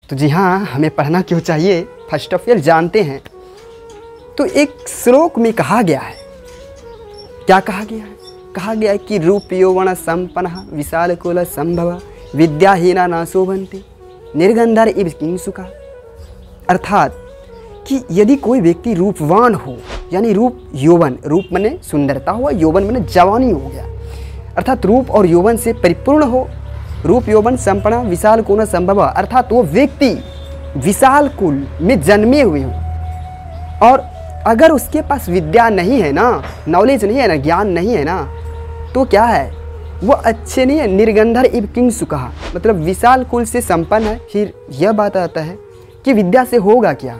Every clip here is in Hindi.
तो जी हाँ, हमें पढ़ना क्यों चाहिए, फर्स्ट ऑफ ऑल जानते हैं। तो एक श्लोक में कहा गया है, क्या कहा गया है? कहा गया है कि रूप यौवन संपन्नः विशाल कुल संभव विद्याहीना न शोभन्ते निर्गंधर इव किंसुका। अर्थात कि यदि कोई व्यक्ति रूपवान हो, यानी रूप यौवन, रूप माने सुंदरता हुआ, यौवन माने जवानी हो गया, अर्थात रूप और यौवन से परिपूर्ण हो, रूप यौवन संपन्न विशाल कुल संभव, अर्थात वो व्यक्ति विशाल कुल में जन्मे हुए हो, और अगर उसके पास विद्या नहीं है ना, नॉलेज नहीं है ना, ज्ञान नहीं है ना, तो क्या है, वो अच्छे नहीं है। निर्गंधर इव किंसुका, मतलब विशाल कुल से संपन्न है। फिर यह बात आता है कि विद्या से होगा क्या?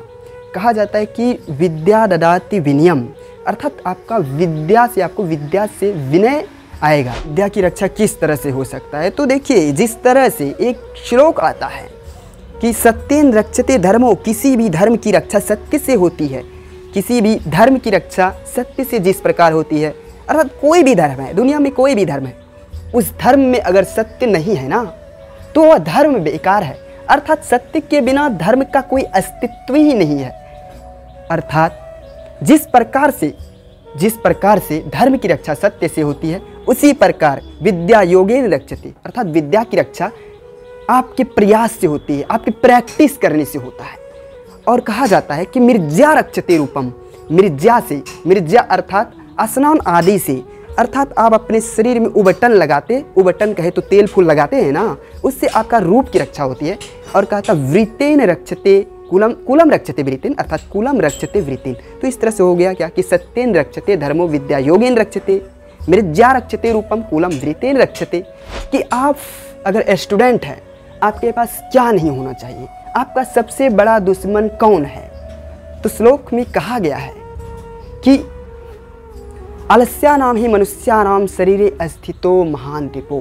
कहा जाता है कि विद्या ददाति विनयम, अर्थात आपका विद्या से, आपको विद्या से विनय आएगा। विद्या की रक्षा किस तरह से हो सकता है? तो देखिए, जिस तरह से एक श्लोक आता है कि सत्येन रक्षते धर्मो, किसी भी धर्म की रक्षा सत्य से होती है, किसी भी धर्म की रक्षा सत्य से जिस प्रकार होती है, अर्थात कोई भी धर्म है, दुनिया में कोई भी धर्म है, उस धर्म में अगर सत्य नहीं है ना, तो वह धर्म बेकार है। अर्थात सत्य के बिना धर्म का कोई अस्तित्व ही नहीं है। अर्थात जिस प्रकार से धर्म की रक्षा सत्य से होती है, उसी प्रकार विद्या योगेन रक्षते, अर्थात विद्या की रक्षा आपके प्रयास से होती है, आपकी प्रैक्टिस करने से होता है। और कहा जाता है कि मिर्ज्या रक्षते रूपम, मिर्ज्या अर्थात स्नान आदि से, अर्थात आप अपने शरीर में उबटन लगाते, उबटन कहे तो तेल फूल लगाते हैं ना, उससे आपका रूप की रक्षा होती है। और कहा था वृत्तेन रक्षते कुलम रक्षते वृत्तिन, अर्थात कुलम रक्षते वृत्तिन। तो इस तरह से हो गया क्या कि सत्येन रक्षते धर्मो विद्या योगेन रक्षते मृज्या रक्षते रूपम कुलम वृत्तेन रक्षते। कि आप अगर स्टूडेंट हैं, आपके पास क्या नहीं होना चाहिए, आपका सबसे बड़ा दुश्मन कौन है? तो श्लोक में कहा गया है कि अलस्यानाम ही मनुष्यानाम शरीरे अस्थितो महान रिपो,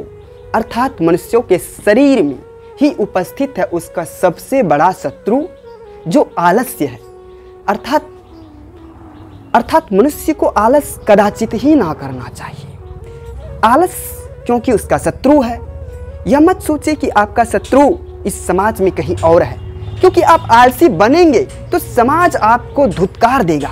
अर्थात मनुष्यों के शरीर में ही उपस्थित है उसका सबसे बड़ा शत्रु जो आलस्य है। अर्थात मनुष्य को आलस कदाचित ही ना करना चाहिए। आलस क्योंकि उसका शत्रु है। यह मत सोचे कि आपका शत्रु इस समाज में कहीं और है, क्योंकि आप आलसी बनेंगे तो समाज आपको धुतकार देगा।